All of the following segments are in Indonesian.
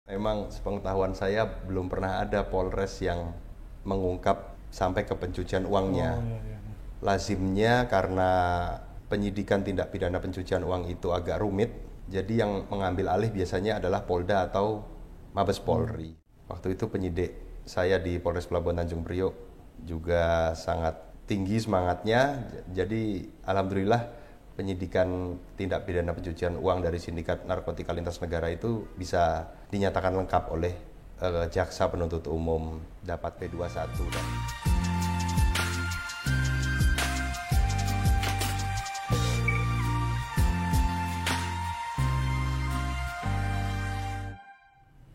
Memang sepengetahuan saya belum pernah ada Polres yang mengungkap sampai ke pencucian uangnya. Oh, iya, iya. Lazimnya karena penyidikan tindak pidana pencucian uang itu agak rumit, jadi yang mengambil alih biasanya adalah Polda atau Mabes Polri. Waktu itu penyidik saya di Polres Pelabuhan Tanjung Priok juga sangat tinggi semangatnya, jadi alhamdulillah penyidikan tindak pidana pencucian uang dari sindikat narkotika lintas negara itu bisa dinyatakan lengkap oleh jaksa penuntut umum, dapat P21 dan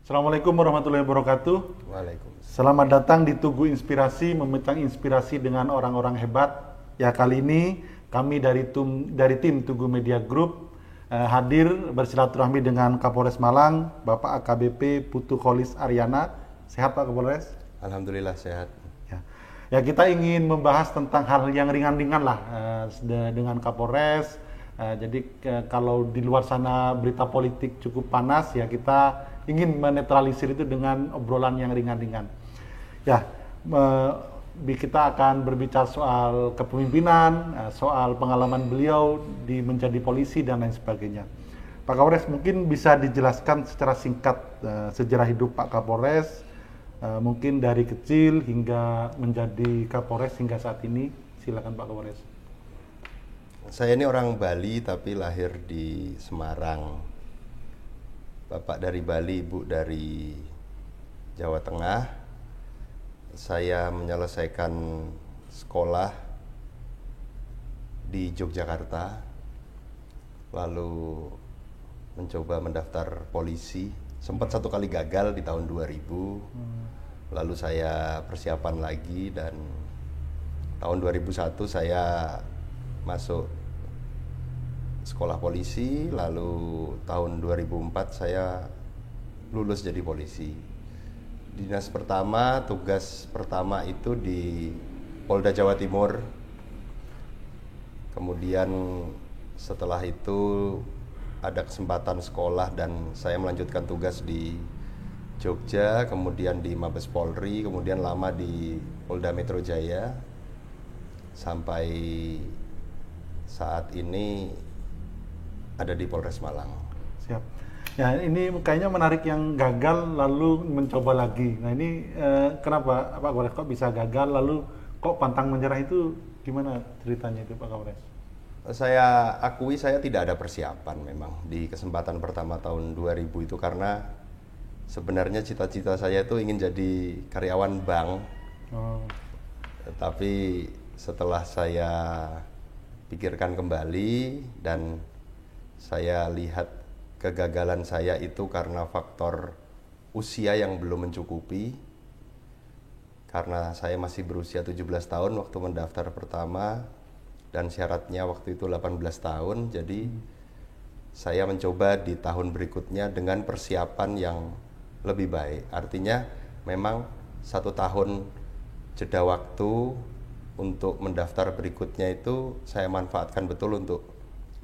Assalamualaikum warahmatullahi wabarakatuh. Waalaikumsalam. Selamat datang di Tugu Inspirasi, memetang inspirasi dengan orang-orang hebat. Ya, kali ini kami dari tim Tugu Media Group hadir bersilaturahmi dengan Kapolres Malang, Bapak AKBP Putu Kholis Aryana. Sehat Pak Kapolres? Alhamdulillah sehat. Ya, kita ingin membahas tentang hal yang ringan-ringan lah dengan Kapolres. Jadi kalau di luar sana berita politik cukup panas, ya kita ingin menetralisir itu dengan obrolan yang ringan-ringan. Ya, kita akan berbicara soal kepemimpinan, soal pengalaman beliau di menjadi polisi dan lain sebagainya. Pak Kapolres, mungkin bisa dijelaskan secara singkat sejarah hidup Pak Kapolres, mungkin dari kecil hingga menjadi Kapolres hingga saat ini. Silakan Pak Kapolres. Saya ini orang Bali tapi lahir di Semarang. Bapak dari Bali, ibu dari Jawa Tengah. Saya menyelesaikan sekolah di Yogyakarta, lalu mencoba mendaftar polisi. Sempat satu kali gagal di tahun 2000, lalu saya persiapan lagi dan tahun 2001 saya masuk sekolah polisi, lalu tahun 2004 saya lulus jadi polisi. Dinas pertama, tugas pertama itu di Polda Jawa Timur. Kemudian setelah itu ada kesempatan sekolah dan saya melanjutkan tugas di Jogja, kemudian di Mabes Polri, kemudian lama di Polda Metro Jaya sampai saat ini ada di Polres Malang. Siap. Ya, ini kayaknya menarik yang gagal lalu mencoba lagi. Nah, ini kenapa Pak Kapolres kok bisa gagal lalu kok pantang menyerah, itu gimana ceritanya itu Pak Kapolres? Saya akui saya tidak ada persiapan memang di kesempatan pertama tahun 2000 itu, karena sebenarnya cita-cita saya itu ingin jadi karyawan bank. Tapi setelah saya pikirkan kembali dan saya lihat kegagalan saya itu karena faktor usia yang belum mencukupi, karena saya masih berusia 17 tahun waktu mendaftar pertama dan syaratnya waktu itu 18 tahun. Jadi saya mencoba di tahun berikutnya dengan persiapan yang lebih baik. Artinya memang 1 tahun jeda waktu untuk mendaftar berikutnya itu saya manfaatkan betul untuk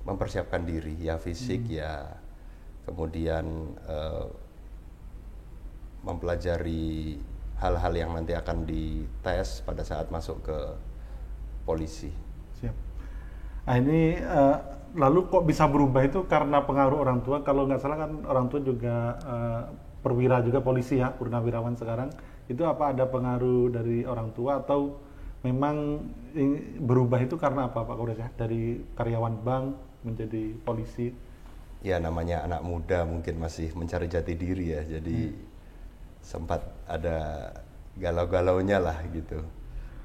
mempersiapkan diri, ya fisik, ya kemudian mempelajari hal-hal yang nanti akan dites pada saat masuk ke polisi. Siap. Nah, ini lalu kok bisa berubah itu karena pengaruh orang tua? Kalau nggak salah kan orang tua juga perwira juga polisi ya, purnawirawan sekarang. Itu apa ada pengaruh dari orang tua atau memang berubah itu karena apa Pak Kapolres ya? Dari karyawan bank menjadi polisi? Ya namanya anak muda mungkin masih mencari jati diri ya, jadi sempat ada galau-galaunya lah gitu.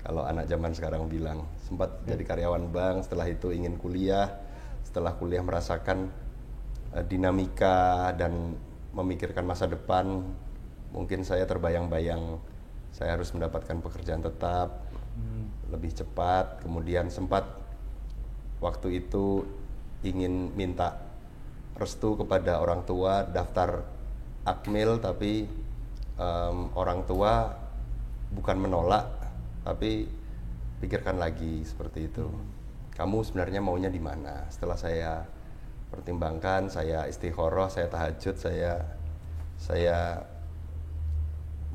Kalau anak zaman sekarang bilang, sempat jadi karyawan bank, setelah itu ingin kuliah, setelah kuliah merasakan dinamika dan memikirkan masa depan, mungkin saya terbayang-bayang saya harus mendapatkan pekerjaan tetap lebih cepat. Kemudian sempat waktu itu ingin minta restu kepada orang tua daftar Akmil, tapi orang tua bukan menolak tapi pikirkan lagi seperti itu. Kamu sebenarnya maunya di mana? Setelah saya pertimbangkan, saya istikharah, saya tahajud, saya saya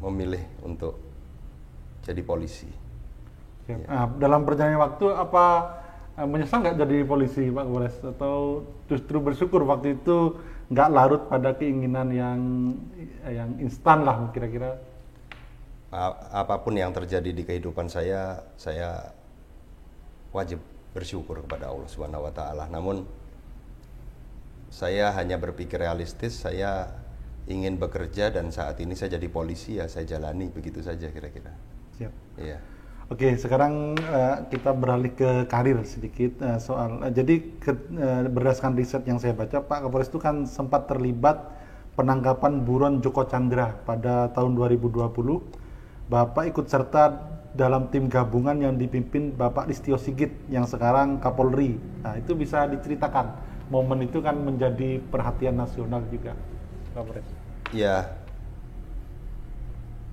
memilih untuk jadi polisi. Siap. Ya. Nah, dalam perjalanan waktu apa menyesal nggak jadi polisi Pak Kapolres, atau justru bersyukur waktu itu nggak larut pada keinginan yang instan lah kira-kira? Apapun yang terjadi di kehidupan saya wajib bersyukur kepada Allah Subhanahu wa taala. Namun saya hanya berpikir realistis, saya ingin bekerja dan saat ini saya jadi polisi, ya saya jalani begitu saja kira-kira. Siap. Iya. Oke, sekarang kita beralih ke karir sedikit soal. Berdasarkan riset yang saya baca, Pak Kapolres itu kan sempat terlibat penangkapan buron Joko Chandra pada tahun 2020. Bapak ikut serta dalam tim gabungan yang dipimpin Bapak Listio Sigit yang sekarang Kapolri. Nah, itu bisa diceritakan. Momen itu kan menjadi perhatian nasional juga, Kapolres. Ya,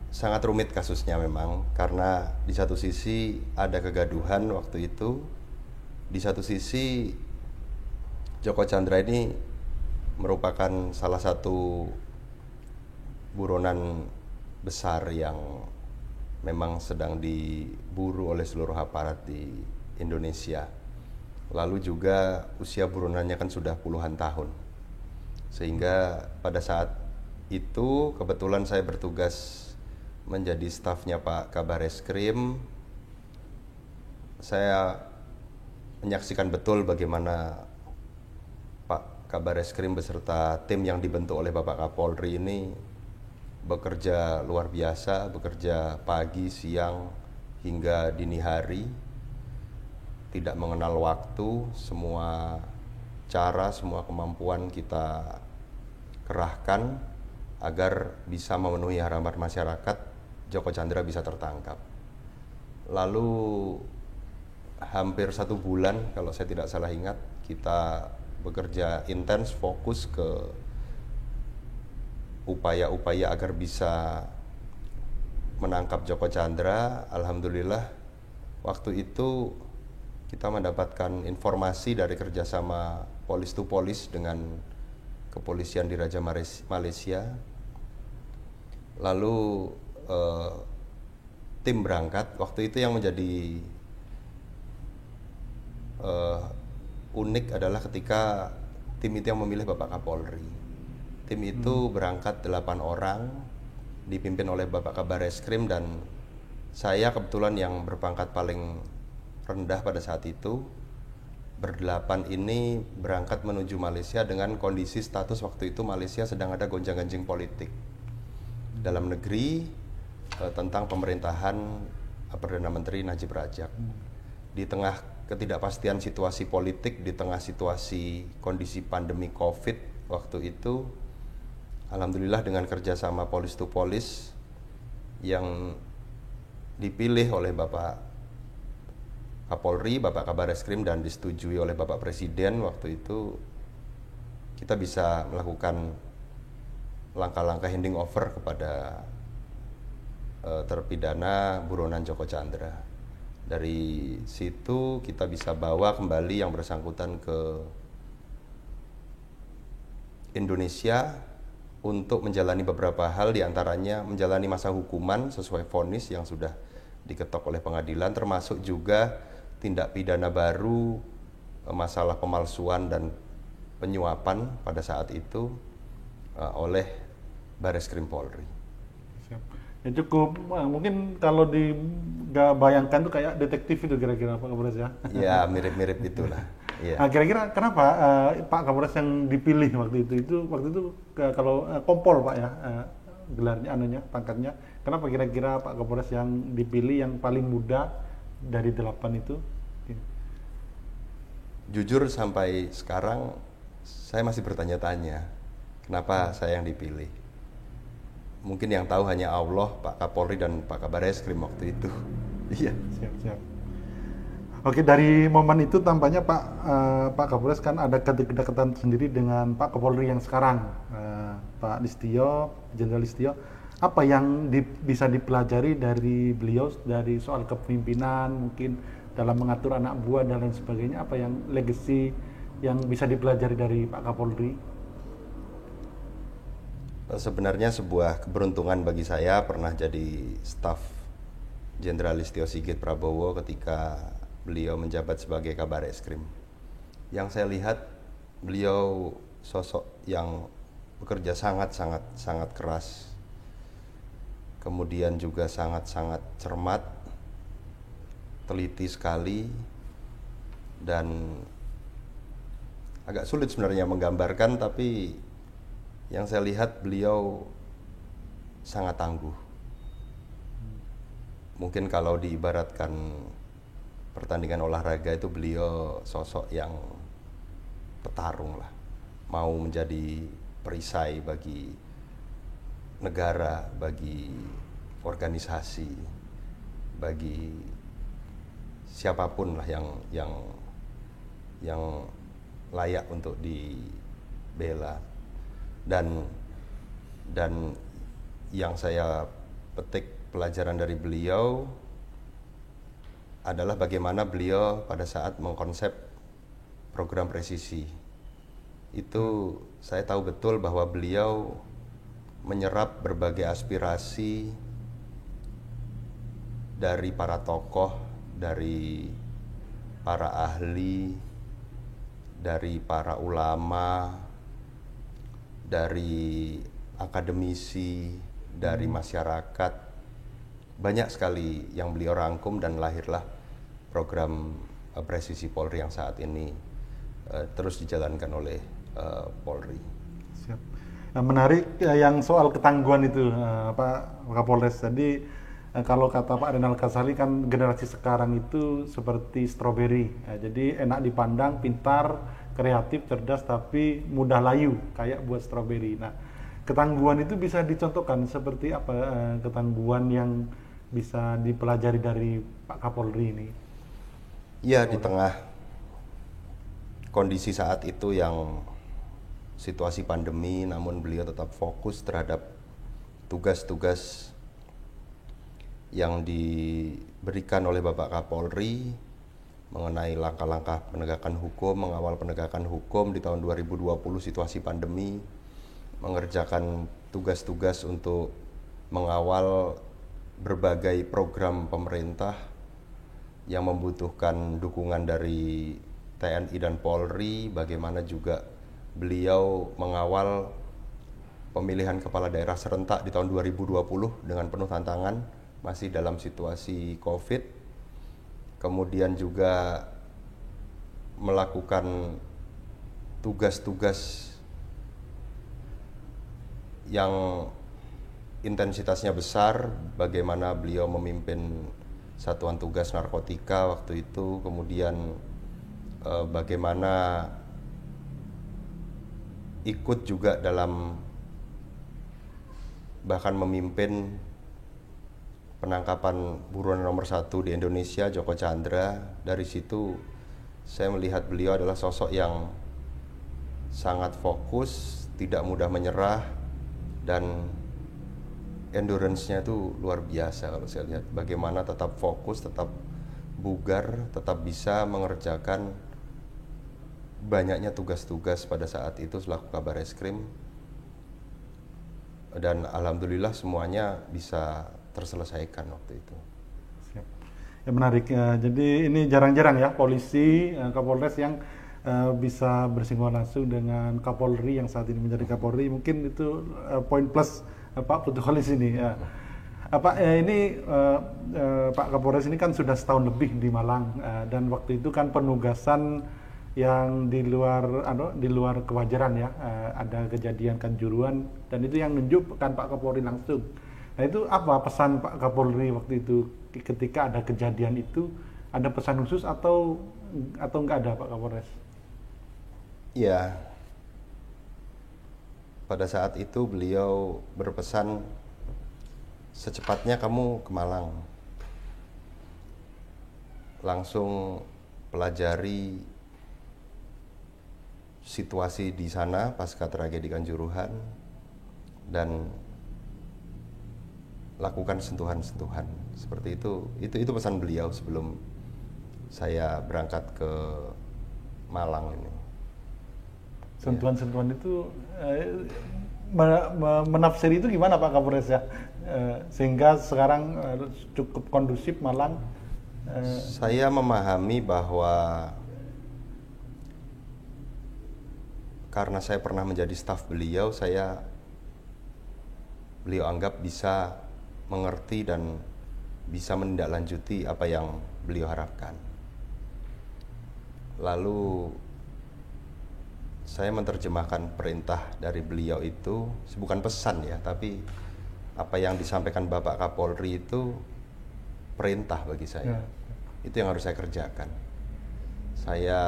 sangat rumit kasusnya memang, karena di satu sisi ada kegaduhan waktu itu, di satu sisi Joko Chandra ini merupakan salah satu buronan besar yang memang sedang diburu oleh seluruh aparat di Indonesia. Lalu juga usia buronannya kan sudah puluhan tahun, sehingga pada saat itu kebetulan saya bertugas menjadi stafnya Pak Kabareskrim. Saya menyaksikan betul bagaimana Pak Kabareskrim beserta tim yang dibentuk oleh Bapak Kapolri ini bekerja luar biasa, bekerja pagi, siang, hingga dini hari, tidak mengenal waktu. Semua cara, semua kemampuan kita kerahkan agar bisa memenuhi harapan masyarakat, Joko Chandra bisa tertangkap. Lalu hampir 1 bulan, kalau saya tidak salah ingat, kita bekerja intens, fokus ke upaya-upaya agar bisa menangkap Joko Chandra. Alhamdulillah waktu itu kita mendapatkan informasi dari kerjasama polis to polis dengan kepolisian di Raja Malaysia. Lalu tim berangkat. Waktu itu yang menjadi unik adalah ketika tim itu yang memilih Bapak Kapolri. Tim itu berangkat 8 orang, dipimpin oleh Bapak Kabareskrim, dan saya kebetulan yang berpangkat paling rendah pada saat itu. Berdelapan ini berangkat menuju Malaysia dengan kondisi status waktu itu Malaysia sedang ada gonjang-ganjing politik dalam negeri tentang pemerintahan Perdana Menteri Najib Razak. Di tengah ketidakpastian situasi politik, di tengah situasi kondisi pandemi COVID waktu itu, alhamdulillah dengan kerjasama polis to polis yang dipilih oleh Bapak Kapolri, Bapak Kabareskrim, dan disetujui oleh Bapak Presiden waktu itu, kita bisa melakukan langkah-langkah handing over kepada terpidana buronan Joko Chandra. Dari situ kita bisa bawa kembali yang bersangkutan ke Indonesia untuk menjalani beberapa hal, diantaranya menjalani masa hukuman sesuai vonis yang sudah diketok oleh pengadilan, termasuk juga tindak pidana baru masalah pemalsuan dan penyuapan pada saat itu oleh Bareskrim Polri. Ya cukup, mungkin kalau dibayangkan tuh kayak detektif itu kira-kira Pak Kapolres ya? Ya mirip-mirip itulah. Ya. Nah, kira-kira kenapa Pak Kapolres yang dipilih waktu itu kalau kompol Pak ya, gelarnya pangkatnya, kenapa kira-kira Pak Kapolres yang dipilih yang paling muda dari 8 itu? Jujur sampai sekarang saya masih bertanya-tanya kenapa saya yang dipilih. Mungkin yang tahu hanya Allah, Pak Kapolri, dan Pak Kabareskrim waktu itu. Iya. Siap. Oke, dari momen itu tampaknya Pak Kapolres kan ada kedekatan sendiri dengan Pak Kapolri yang sekarang, Pak Listio, Jenderal Listio. Apa yang bisa dipelajari dari beliau dari soal kepemimpinan, mungkin dalam mengatur anak buah dan lain sebagainya? Apa yang legacy yang bisa dipelajari dari Pak Kapolri? Sebenarnya sebuah keberuntungan bagi saya pernah jadi staf Jenderal Listio Sigit Prabowo ketika beliau menjabat sebagai Kabar Eskrim. Yang saya lihat beliau sosok yang bekerja sangat keras, kemudian juga sangat cermat, teliti sekali, dan agak sulit sebenarnya menggambarkan, tapi yang saya lihat beliau sangat tangguh. Mungkin kalau diibaratkan pertandingan olahraga itu beliau sosok yang petarung lah, mau menjadi perisai bagi negara, bagi organisasi, bagi siapapun lah yang layak untuk dibela. Dan yang saya petik pelajaran dari beliau adalah bagaimana beliau pada saat mengkonsep program presisi. Itu saya tahu betul bahwa beliau menyerap berbagai aspirasi dari para tokoh, dari para ahli, dari para ulama, dari akademisi, dari masyarakat. Banyak sekali yang beliau rangkum dan lahirlah program presisi Polri yang saat ini terus dijalankan oleh Polri. Siap. Nah, menarik yang soal ketangguhan itu, Pak Kapolres. Jadi kalau kata Pak Renal Kasali kan generasi sekarang itu seperti stroberi. Jadi enak dipandang, pintar, kreatif, cerdas, tapi mudah layu kayak buat stroberi. Nah, ketangguhan itu bisa dicontohkan seperti apa ketangguhan yang bisa dipelajari dari Pak Kapolri ini? Ya, di tengah kondisi saat itu yang situasi pandemi, namun beliau tetap fokus terhadap tugas-tugas yang diberikan oleh Bapak Kapolri mengenai langkah-langkah penegakan hukum, mengawal penegakan hukum di tahun 2020 situasi pandemi, mengerjakan tugas-tugas untuk mengawal berbagai program pemerintah yang membutuhkan dukungan dari TNI dan Polri, bagaimana juga beliau mengawal pemilihan kepala daerah serentak di tahun 2020 dengan penuh tantangan, masih dalam situasi COVID. Kemudian juga melakukan tugas-tugas yang intensitasnya besar, bagaimana beliau memimpin Satuan Tugas Narkotika waktu itu, kemudian bagaimana ikut juga dalam bahkan memimpin penangkapan buronan nomor 1 di Indonesia, Joko Chandra. Dari situ saya melihat beliau adalah sosok yang sangat fokus, tidak mudah menyerah, dan endurance-nya itu luar biasa kalau saya lihat. Bagaimana tetap fokus, tetap bugar, tetap bisa mengerjakan banyaknya tugas-tugas pada saat itu selaku Kabar Eskrim. Dan alhamdulillah semuanya bisa terselesaikan waktu itu. Siap. Ya, menarik. Jadi ini jarang-jarang ya polisi, Kapolres yang bisa bersinggungan langsung dengan Kapolri yang saat ini menjadi Kapolri. Mungkin itu poin plus Pak Putu Khalis ini. Pak Kapolres ini kan sudah setahun lebih di Malang, dan waktu itu kan penugasan yang di luar kewajaran ya, ada kejadian Kanjuruhan, dan itu yang nunjukkan Pak Kapolri langsung. Nah, itu apa pesan Pak Kapolri waktu itu ketika ada kejadian itu? Ada pesan khusus atau enggak ada Pak Kapolres? Ya, pada saat itu beliau berpesan, secepatnya kamu ke Malang, langsung pelajari situasi di sana pasca tragedi Kanjuruhan dan lakukan sentuhan-sentuhan seperti itu. Itu pesan beliau sebelum saya berangkat ke Malang ini. Sentuhan-sentuhan itu menafsiri itu gimana Pak Kapolres ya? Sehingga sekarang cukup kondusif Malang. Saya memahami bahwa karena saya pernah menjadi staf beliau, beliau anggap bisa mengerti dan bisa menindaklanjuti apa yang beliau harapkan. Lalu saya menerjemahkan perintah dari beliau itu, bukan pesan ya, tapi apa yang disampaikan Bapak Kapolri itu perintah bagi saya. Itu yang harus saya kerjakan. Saya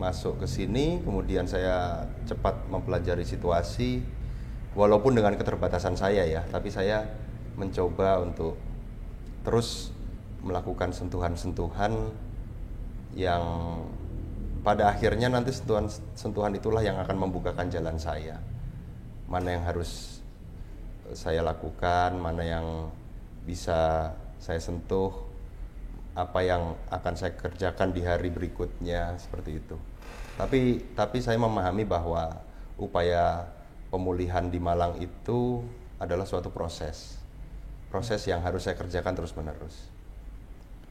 masuk ke sini, kemudian saya cepat mempelajari situasi, walaupun dengan keterbatasan saya ya, tapi saya mencoba untuk terus melakukan sentuhan-sentuhan yang pada akhirnya nanti sentuhan itulah yang akan membukakan jalan saya. Mana yang harus saya lakukan, mana yang bisa saya sentuh, apa yang akan saya kerjakan di hari berikutnya, seperti itu. Tapi saya memahami bahwa upaya pemulihan di Malang itu adalah suatu proses yang harus saya kerjakan terus-menerus.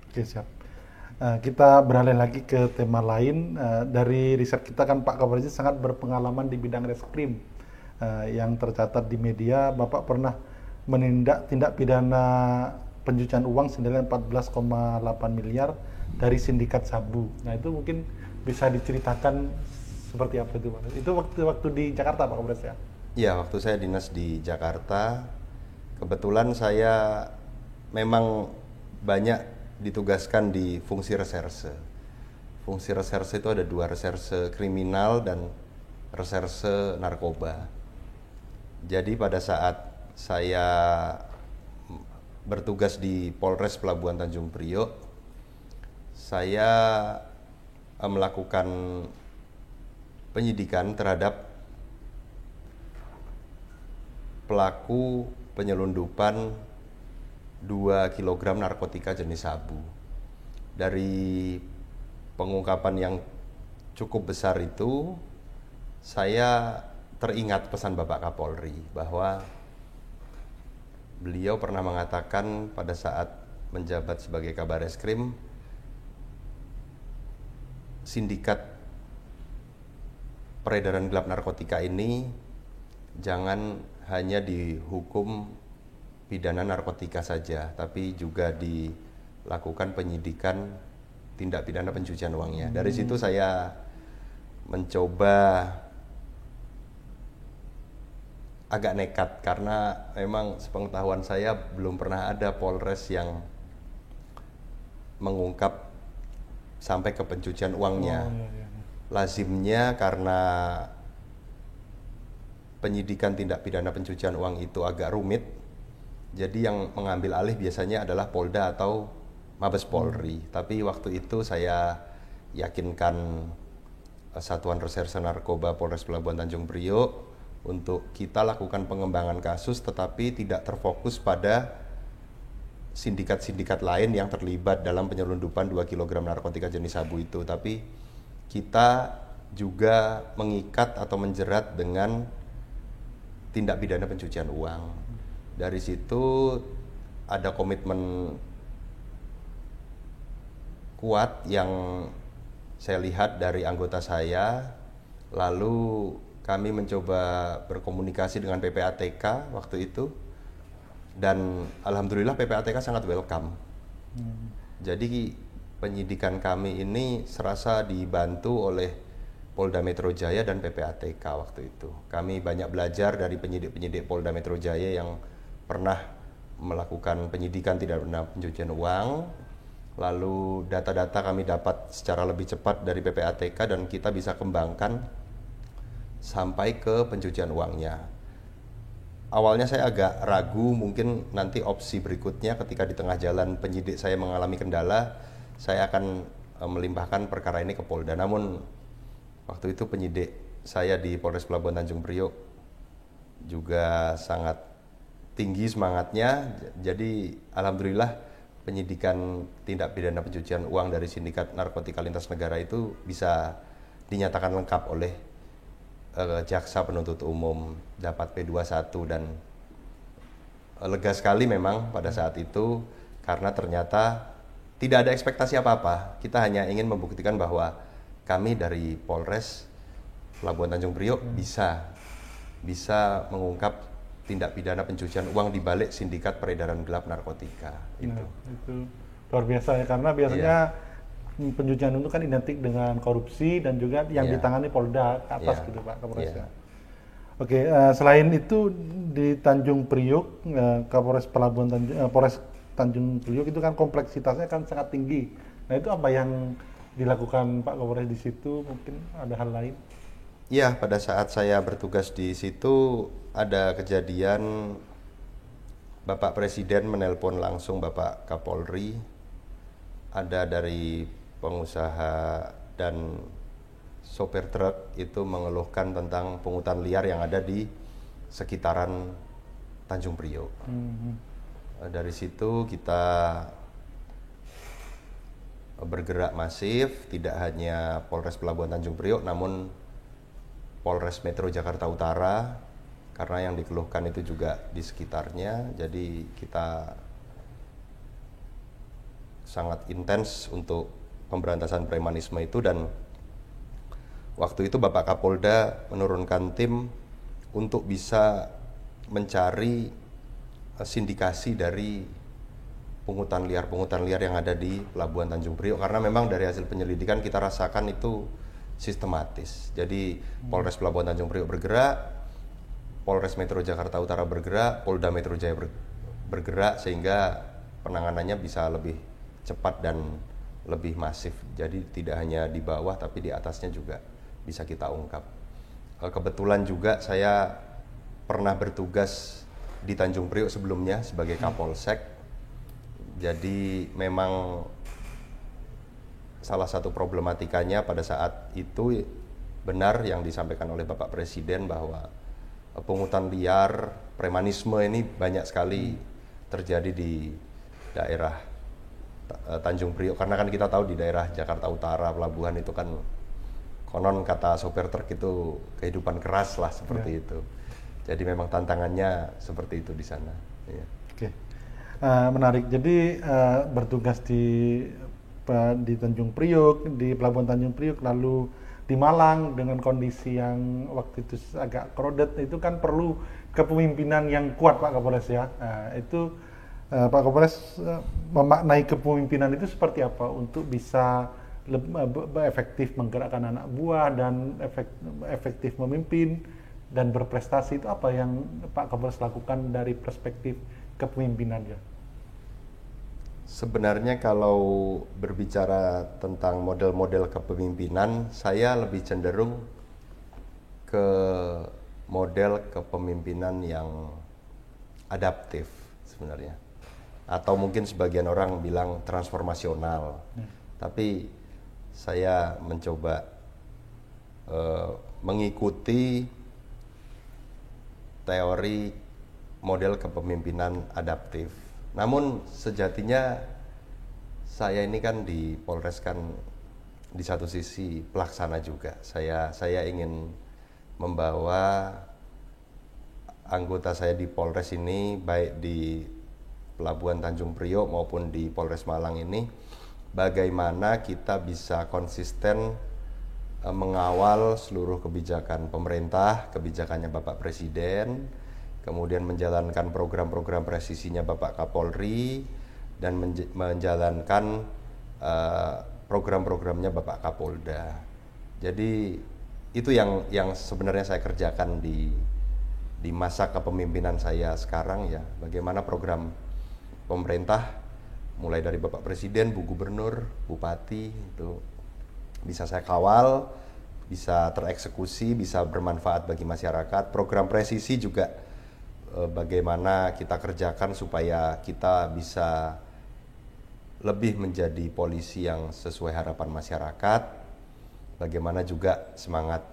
Oke, siap. Kita beralih lagi ke tema lain. Dari riset kita kan Pak Kapolres sangat berpengalaman di bidang reskrim. Yang tercatat di media, Bapak pernah menindak tindak pidana pencucian uang senilai 14,8 miliar dari sindikat sabu. Nah, itu mungkin bisa diceritakan seperti apa itu Pak? Itu waktu di Jakarta Pak Kapolres ya? Iya, waktu saya dinas di Jakarta, kebetulan saya memang banyak ditugaskan di fungsi reserse. Fungsi reserse itu ada dua, reserse kriminal dan reserse narkoba. Jadi pada saat saya bertugas di Polres Pelabuhan Tanjung Priok, saya melakukan penyidikan terhadap pelaku penyelundupan 2 kg narkotika jenis sabu. Dari pengungkapan yang cukup besar itu, saya teringat pesan Bapak Kapolri bahwa beliau pernah mengatakan pada saat menjabat sebagai Kabareskrim, sindikat peredaran gelap narkotika ini jangan hanya dihukum pidana narkotika saja, tapi juga dilakukan penyidikan tindak pidana pencucian uangnya. Dari situ saya mencoba agak nekat, karena memang sepengetahuan saya belum pernah ada Polres yang mengungkap sampai ke pencucian uangnya. Lazimnya karena penyidikan tindak pidana pencucian uang itu agak rumit, jadi yang mengambil alih biasanya adalah Polda atau Mabes Polri. Tapi waktu itu saya yakinkan Satuan Reserse Narkoba Polres Pelabuhan Tanjung Priok untuk kita lakukan pengembangan kasus, tetapi tidak terfokus pada sindikat-sindikat lain yang terlibat dalam penyelundupan 2 kg narkotika jenis sabu itu. Tapi kita juga mengikat atau menjerat dengan tindak pidana pencucian uang. Dari situ ada komitmen kuat yang saya lihat dari anggota saya. Lalu kami mencoba berkomunikasi dengan PPATK waktu itu, dan alhamdulillah PPATK sangat welcome. Jadi penyidikan kami ini serasa dibantu oleh Polda Metro Jaya dan PPATK waktu itu. Kami banyak belajar dari penyidik-penyidik Polda Metro Jaya yang pernah melakukan penyidikan tidak pidana pencucian uang. Lalu data-data kami dapat secara lebih cepat dari PPATK dan kita bisa kembangkan sampai ke pencucian uangnya. Awalnya saya agak ragu, mungkin nanti opsi berikutnya ketika di tengah jalan penyidik saya mengalami kendala, saya akan melimpahkan perkara ini ke Polda. Namun waktu itu penyidik saya di Polres Pelabuhan Tanjung Priok juga sangat tinggi semangatnya. Jadi alhamdulillah penyidikan tindak pidana pencucian uang dari sindikat narkotika lintas negara itu bisa dinyatakan lengkap oleh jaksa penuntut umum dapat P21 dan lega sekali memang pada saat itu karena ternyata tidak ada ekspektasi apa-apa. Kita hanya ingin membuktikan bahwa kami dari Polres Pelabuhan Tanjung Priok bisa mengungkap tindak pidana pencucian uang di balik sindikat peredaran gelap narkotika. Itu luar biasa ya, karena biasanya pencucian itu kan identik dengan korupsi dan juga yang ditangani Polda ke atas gitu Pak Kapolres ya. Oke, selain itu di Tanjung Priok, Kapolres Polres Tanjung Priok itu kan kompleksitasnya kan sangat tinggi. Nah itu apa yang dilakukan Pak Kapolres di situ? Mungkin ada hal lain? Iya, pada saat saya bertugas di situ ada kejadian Bapak Presiden menelpon langsung Bapak Kapolri, ada dari pengusaha dan sopir truk itu mengeluhkan tentang pungutan liar yang ada di sekitaran Tanjung Priok. Dari situ kita bergerak masif, tidak hanya Polres Pelabuhan Tanjung Priok, namun Polres Metro Jakarta Utara, karena yang dikeluhkan itu juga di sekitarnya. Jadi kita sangat intens untuk pemberantasan premanisme itu, dan waktu itu Bapak Kapolda menurunkan tim untuk bisa mencari sindikasi dari pungutan liar yang ada di Pelabuhan Tanjung Priok, karena memang dari hasil penyelidikan kita rasakan itu sistematis. Jadi Polres Pelabuhan Tanjung Priok bergerak, Polres Metro Jakarta Utara bergerak, Polda Metro Jaya bergerak, sehingga penanganannya bisa lebih cepat dan lebih masif. Jadi tidak hanya di bawah tapi di atasnya juga bisa kita ungkap. Kebetulan juga saya pernah bertugas di Tanjung Priok sebelumnya sebagai Kapolsek. Jadi memang salah satu problematikanya pada saat itu benar yang disampaikan oleh Bapak Presiden bahwa pungutan liar, premanisme ini banyak sekali terjadi di daerah Tanjung Priok, karena kan kita tahu di daerah Jakarta Utara, pelabuhan itu kan konon kata sopir truk itu kehidupan keras lah seperti itu. Jadi memang tantangannya seperti itu di sana. Oke, menarik. Jadi bertugas di Tanjung Priok, di Pelabuhan Tanjung Priok, lalu di Malang dengan kondisi yang waktu itu agak crowded, itu kan perlu kepemimpinan yang kuat Pak Kapolres ya. Itu Pak Kapolres memaknai kepemimpinan itu seperti apa untuk bisa efektif menggerakkan anak buah dan efektif memimpin dan berprestasi, itu apa yang Pak Kapolres lakukan dari perspektif kepemimpinan ya? Sebenarnya kalau berbicara tentang model-model kepemimpinan, saya lebih cenderung ke model kepemimpinan yang adaptif sebenarnya. Atau mungkin sebagian orang bilang transformasional. Tapi saya mencoba mengikuti teori model kepemimpinan adaptif. Namun sejatinya saya ini kan di Polres kan di satu sisi pelaksana juga. Saya ingin membawa anggota saya di Polres ini, baik di Pelabuhan Tanjung Priok maupun di Polres Malang ini, bagaimana kita bisa konsisten mengawal seluruh kebijakan pemerintah, kebijakannya Bapak Presiden, kemudian menjalankan program-program presisinya Bapak Kapolri, dan menjalankan program-programnya Bapak Kapolda. Jadi itu yang sebenarnya saya kerjakan di masa kepemimpinan saya sekarang ya. Bagaimana program pemerintah mulai dari Bapak Presiden, Bu Gubernur, Bupati itu bisa saya kawal, bisa tereksekusi, bisa bermanfaat bagi masyarakat. Program presisi juga bagaimana kita kerjakan supaya kita bisa lebih menjadi polisi yang sesuai harapan masyarakat. Bagaimana juga semangat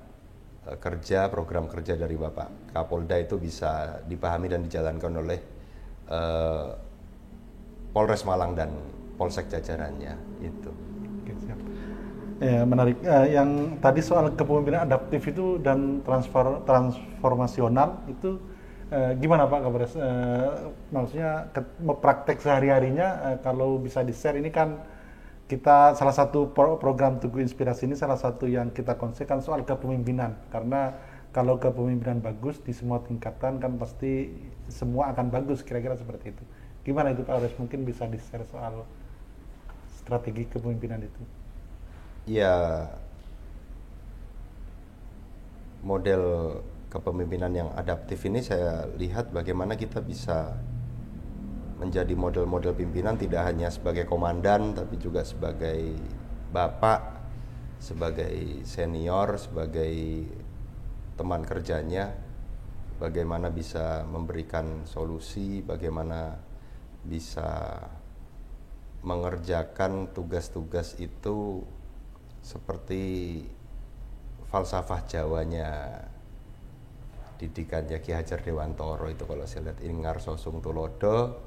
kerja, program kerja dari Bapak Kapolda itu bisa dipahami dan dijalankan oleh Polres Malang dan Polsek jajarannya itu. Oke, siap. Ya, menarik. Yang tadi soal kepemimpinan adaptif itu dan transformasional itu gimana Pak Kapolres? Maksudnya praktek sehari-harinya kalau bisa di-share ini kan kita salah satu program Tugu Inspirasi ini salah satu yang kita konsepkan soal kepemimpinan karena kalau kepemimpinan bagus di semua tingkatan kan pasti semua akan bagus kira-kira seperti itu. Gimana itu Pak Kapolres? Mungkin bisa di-share soal strategi kepemimpinan itu. Ya, model kepemimpinan yang adaptif ini saya lihat bagaimana kita bisa menjadi model-model pimpinan tidak hanya sebagai komandan tapi juga sebagai bapak, sebagai senior, sebagai teman kerjanya, bagaimana bisa memberikan solusi, bagaimana bisa mengerjakan tugas-tugas itu seperti falsafah Jawanya didikannya Ki Hajar Dewantara itu kalau saya lihat ing ngarsa sung tulodo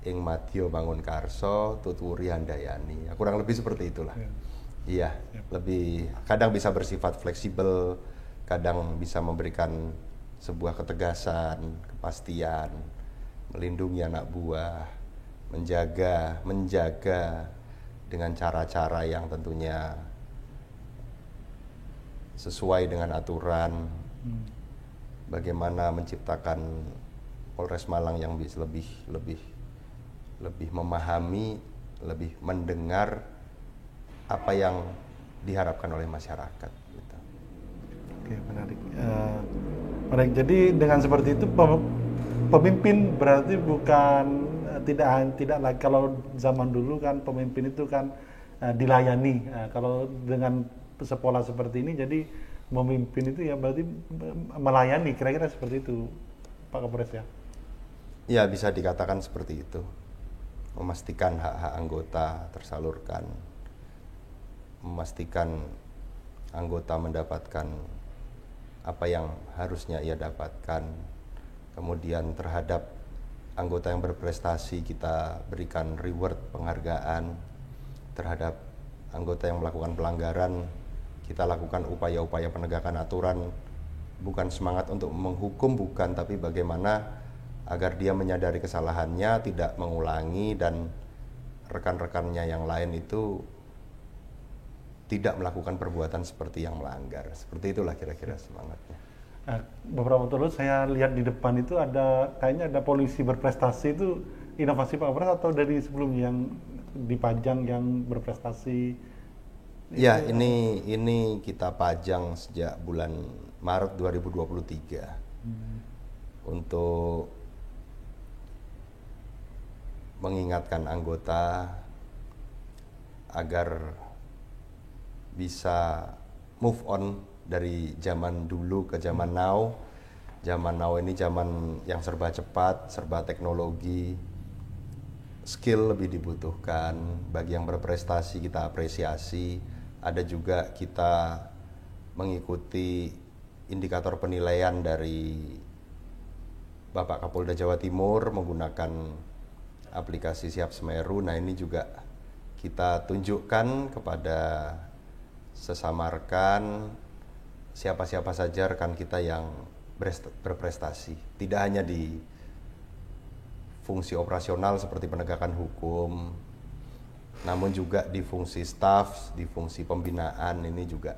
ing madya bangun karso tuturi handayani ya, kurang lebih seperti itulah iya lebih kadang bisa bersifat fleksibel, kadang bisa memberikan sebuah ketegasan, kepastian, melindungi anak buah, menjaga dengan cara-cara yang tentunya sesuai dengan aturan. Bagaimana menciptakan Polres Malang yang bisa lebih memahami, lebih mendengar apa yang diharapkan oleh masyarakat. Gitu. Oke, menarik. Menarik. Jadi dengan seperti itu pemimpin berarti bukan tidak lagi kalau zaman dulu kan pemimpin itu kan dilayani. Kalau dengan sepola seperti ini jadi memimpin itu ya berarti melayani, kira-kira seperti itu Pak Kapolres ya? Ya bisa dikatakan seperti itu, memastikan hak-hak anggota tersalurkan, memastikan anggota mendapatkan apa yang harusnya ia dapatkan, kemudian terhadap anggota yang berprestasi kita berikan reward, penghargaan, terhadap anggota yang melakukan pelanggaran kita lakukan upaya-upaya penegakan aturan, bukan semangat untuk menghukum, bukan, tapi bagaimana agar dia menyadari kesalahannya, tidak mengulangi, dan rekan-rekannya yang lain itu tidak melakukan perbuatan seperti yang melanggar. Seperti itulah kira-kira semangatnya. Beberapa waktu lalu saya lihat di depan itu kayaknya ada polisi berprestasi, itu inovasi Pak Kapolres atau dari sebelumnya yang dipajang yang berprestasi? Ya, ini kita pajang sejak bulan Maret 2023 untuk mengingatkan anggota agar bisa move on dari zaman dulu ke zaman now. Zaman now ini zaman yang serba cepat, serba teknologi, skill lebih dibutuhkan. Bagi yang berprestasi kita apresiasi. Ada juga kita mengikuti indikator penilaian dari Bapak Kapolda Jawa Timur menggunakan aplikasi Siap Semeru. Nah ini juga kita tunjukkan kepada sesama rekan, siapa-siapa saja rekan kita yang berprestasi. Tidak hanya di fungsi operasional seperti penegakan hukum, namun juga di fungsi staff, di fungsi pembinaan ini juga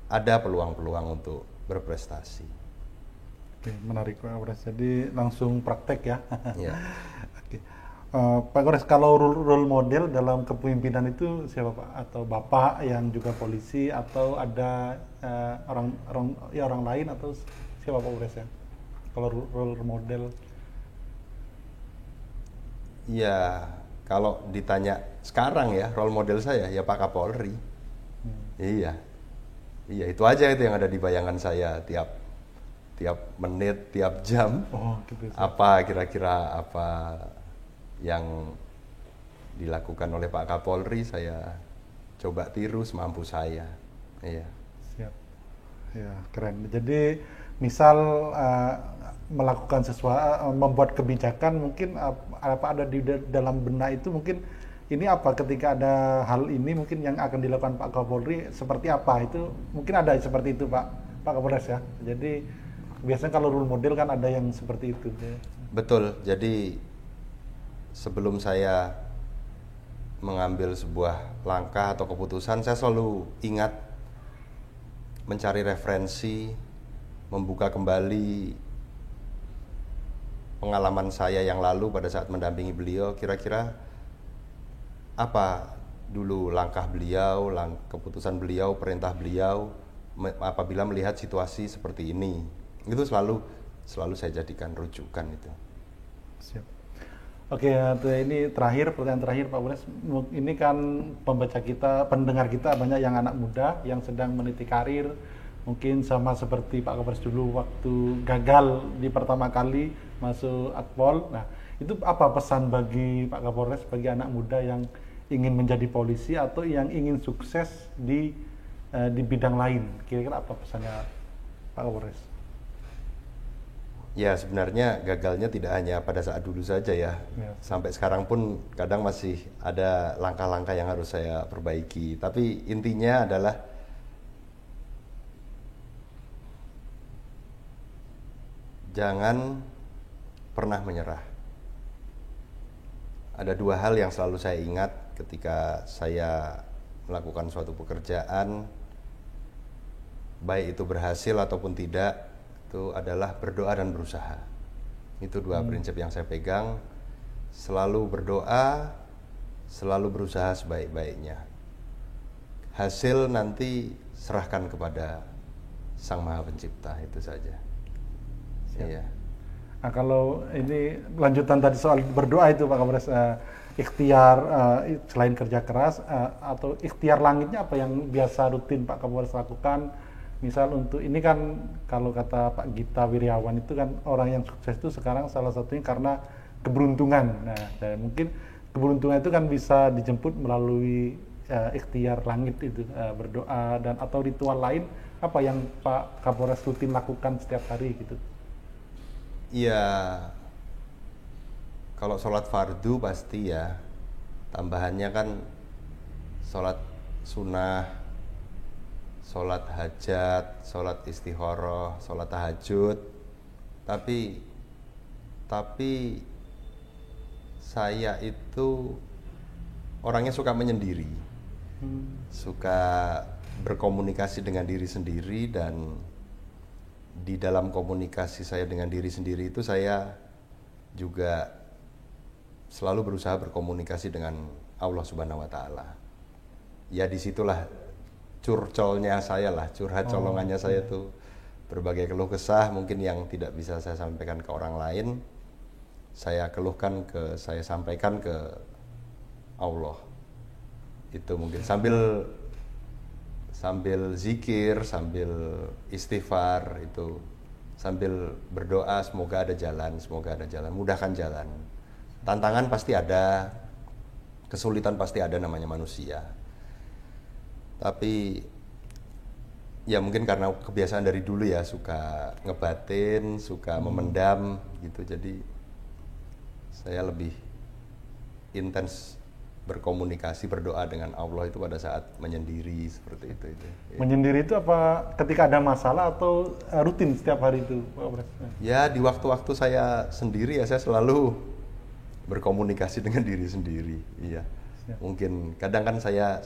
ada peluang-peluang untuk berprestasi. Oke, menarik Pak Kapolres. Jadi langsung praktek ya. Ya. Oke. Pak Kapolres, kalau role model dalam kepemimpinan itu siapa Pak? Atau Bapak yang juga polisi atau ada orang lain atau siapa Pak Kapolres ya? Kalau role model? Ya, kalau ditanya sekarang ya role model saya ya Pak Kapolri. Iya itu aja itu yang ada di bayangan saya tiap menit, tiap jam. Gitu. Apa kira-kira apa yang dilakukan oleh Pak Kapolri saya coba tiru semampu saya. Iya. Siap. Ya, keren. Jadi misal melakukan sesuatu, membuat kebijakan, mungkin apa ada di dalam benak itu mungkin ini apa ketika ada hal ini mungkin yang akan dilakukan Pak Kapolri seperti apa, itu mungkin ada seperti itu Pak Kapolres ya. Jadi biasanya kalau role model kan ada yang seperti itu. Betul. Jadi sebelum saya mengambil sebuah langkah atau keputusan, saya selalu ingat mencari referensi, membuka kembali pengalaman saya yang lalu pada saat mendampingi beliau, kira-kira apa dulu langkah beliau, keputusan beliau, perintah beliau apabila melihat situasi seperti ini. Itu selalu saya jadikan rujukan itu. Siap. Oke, ini pertanyaan terakhir Pak Kapolres. Ini kan pembaca kita, pendengar kita banyak yang anak muda yang sedang meniti karir, mungkin sama seperti Pak Kapolres dulu waktu gagal di pertama kali masuk Akpol. Nah, itu apa pesan bagi Pak Kapolres, bagi anak muda yang ingin menjadi polisi atau yang ingin sukses di bidang lain? Kira-kira apa pesannya Pak Kapolres? Ya, sebenarnya gagalnya tidak hanya pada saat dulu saja ya. Sampai sekarang pun kadang masih ada langkah-langkah yang harus saya perbaiki. Tapi intinya adalah jangan pernah menyerah. Ada dua hal yang selalu saya ingat ketika saya melakukan suatu pekerjaan, baik itu berhasil ataupun tidak, itu adalah berdoa dan berusaha. Itu dua prinsip yang saya pegang. Selalu berdoa, selalu berusaha sebaik-baiknya. Hasil nanti serahkan kepada Sang Maha Pencipta, itu saja. Iya. Nah, kalau ini lanjutan tadi soal berdoa itu Pak Kapolres, ikhtiar selain kerja keras atau ikhtiar langitnya apa yang biasa rutin Pak Kapolres lakukan? Misal untuk ini kan kalau kata Pak Gita Wirjawan itu kan orang yang sukses itu sekarang salah satunya karena keberuntungan. Nah, dan mungkin keberuntungan itu kan bisa dijemput melalui ikhtiar langit itu, berdoa dan atau ritual lain apa yang Pak Kapolres rutin lakukan setiap hari gitu? Iya, kalau sholat fardu pasti ya, tambahannya kan sholat sunnah, sholat hajat, sholat istikharah, sholat tahajud. Tapi saya itu orangnya suka menyendiri, suka berkomunikasi dengan diri sendiri, dan di dalam komunikasi saya dengan diri sendiri itu saya juga selalu berusaha berkomunikasi dengan Allah Subhanahu wa Ta'ala. Ya disitulah curcolnya saya lah, curhat colongannya saya tuh, berbagai keluh kesah mungkin yang tidak bisa saya sampaikan ke orang lain, saya sampaikan ke Allah. Itu mungkin sambil zikir, sambil istighfar, itu sambil berdoa semoga ada jalan, mudahkan jalan. Tantangan pasti ada, kesulitan pasti ada, namanya manusia. Tapi ya mungkin karena kebiasaan dari dulu ya, suka ngebatin, suka memendam gitu, jadi saya lebih intens berkomunikasi, berdoa dengan Allah itu pada saat menyendiri seperti itu. Menyendiri itu apa ketika ada masalah atau rutin setiap hari itu Pak Kapolres? Ya di waktu-waktu saya sendiri ya saya selalu berkomunikasi dengan diri sendiri. Iya. Mungkin kadang kan saya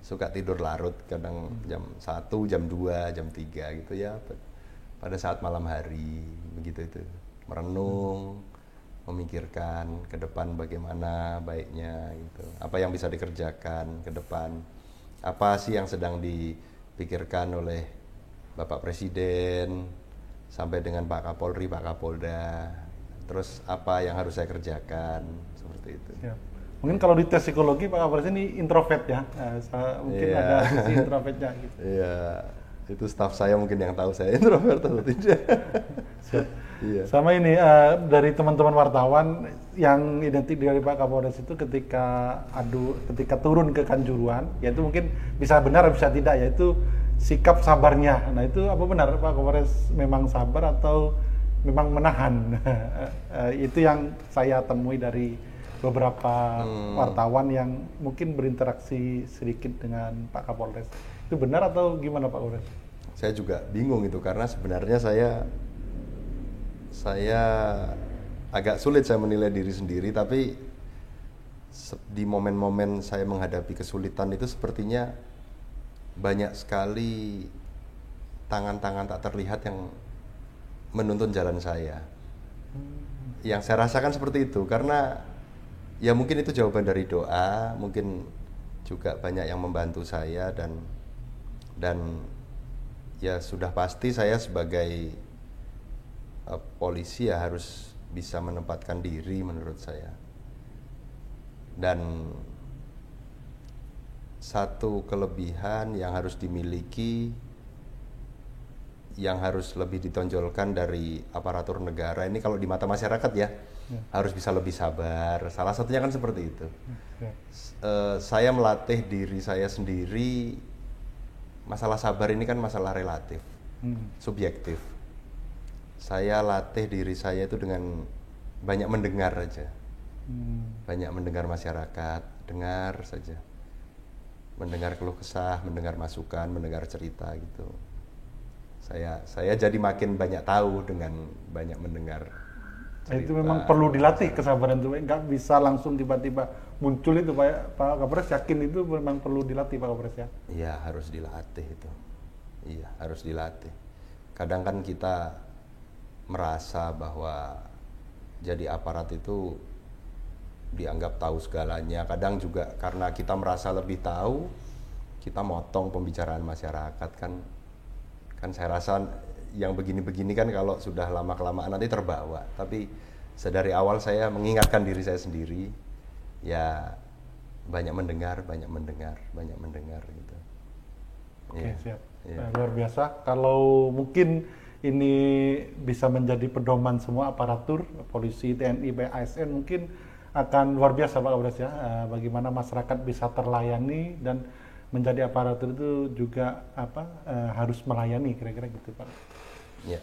suka tidur larut, kadang jam 1, jam 2, jam 3 gitu ya. Pada saat malam hari begitu itu, merenung, memikirkan ke depan bagaimana baiknya gitu. Apa yang bisa dikerjakan ke depan? Apa sih yang sedang dipikirkan oleh Bapak Presiden sampai dengan Pak Kapolri, Pak Kapolda. Terus apa yang harus saya kerjakan, seperti itu. Ya. Mungkin kalau di tes psikologi Pak Kapolres ini introvert ya, mungkin ada sisi introvertnya gitu. Iya, itu staf saya mungkin yang tahu saya introvert atau tidak. Iya. Sama ini dari teman-teman wartawan yang identik dari Pak Kapolres itu ketika turun ke Kanjuruhan, yaitu mungkin bisa benar bisa tidak, yaitu sikap sabarnya. Nah itu apa benar Pak Kapolres memang sabar atau memang menahan? Itu yang saya temui dari beberapa wartawan yang mungkin berinteraksi sedikit dengan Pak Kapolres. Itu benar atau gimana Pak Kapolres? Saya juga bingung itu karena sebenarnya saya agak sulit saya menilai diri sendiri, tapi di momen-momen saya menghadapi kesulitan itu sepertinya banyak sekali tangan-tangan tak terlihat yang menuntun jalan saya. Yang saya rasakan seperti itu karena ya mungkin itu jawaban dari doa, mungkin juga banyak yang membantu saya dan ya sudah pasti saya sebagai polisi ya harus bisa menempatkan diri menurut saya. Dan satu kelebihan yang harus dimiliki, yang harus lebih ditonjolkan dari aparatur negara ini kalau di mata masyarakat ya, harus bisa lebih sabar. Salah satunya kan seperti itu. Saya melatih diri saya sendiri. Masalah sabar ini kan masalah relatif, subjektif. Saya latih diri saya itu dengan banyak mendengar aja. Banyak mendengar masyarakat, dengar saja. Mendengar keluh kesah, mendengar masukan, mendengar cerita gitu. Saya jadi makin banyak tahu dengan banyak mendengar cerita. Itu memang perlu dilatih kesabaran itu, nggak bisa langsung tiba-tiba muncul itu Pak Kapolres. Yakin itu memang perlu dilatih Pak Kapolres ya? Iya, harus dilatih itu. Iya, harus dilatih. Kadang kan kita merasa bahwa jadi aparat itu dianggap tahu segalanya. Kadang juga karena kita merasa lebih tahu, kita motong pembicaraan masyarakat kan saya rasa yang begini-begini kan kalau sudah lama-kelamaan nanti terbawa. Tapi sedari awal saya mengingatkan diri saya sendiri, ya banyak mendengar gitu. Oke, siap. Luar biasa. Kalau mungkin ini bisa menjadi pedoman semua aparatur, polisi, TNI, ASN, mungkin akan luar biasa Pak Kapolres ya. Bagaimana masyarakat bisa terlayani dan menjadi aparatur itu juga harus melayani, kira-kira gitu Pak. Ya.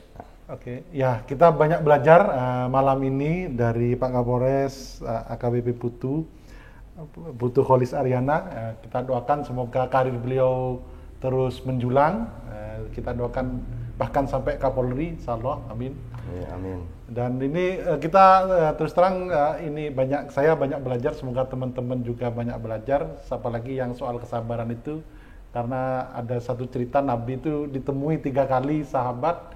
Oke, ya kita banyak belajar malam ini dari Pak Kapolres AKBP Putu Kholis Aryana. Kita doakan semoga karir beliau terus menjulang. Kita doakan bahkan sampai Kapolri, insyaallah, amin. Ya, amin. Dan ini kita terus terang ini saya banyak belajar, semoga teman-teman juga banyak belajar, apalagi yang soal kesabaran itu, karena ada satu cerita Nabi itu ditemui 3 kali sahabat,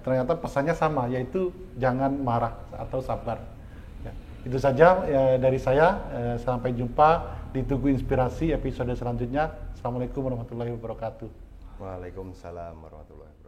ternyata pesannya sama, yaitu jangan marah atau sabar. Ya, itu saja dari saya. Sampai jumpa di Tugu Inspirasi episode selanjutnya. Assalamualaikum warahmatullahi wabarakatuh. Waalaikumsalam warahmatullahi wabarakatuh.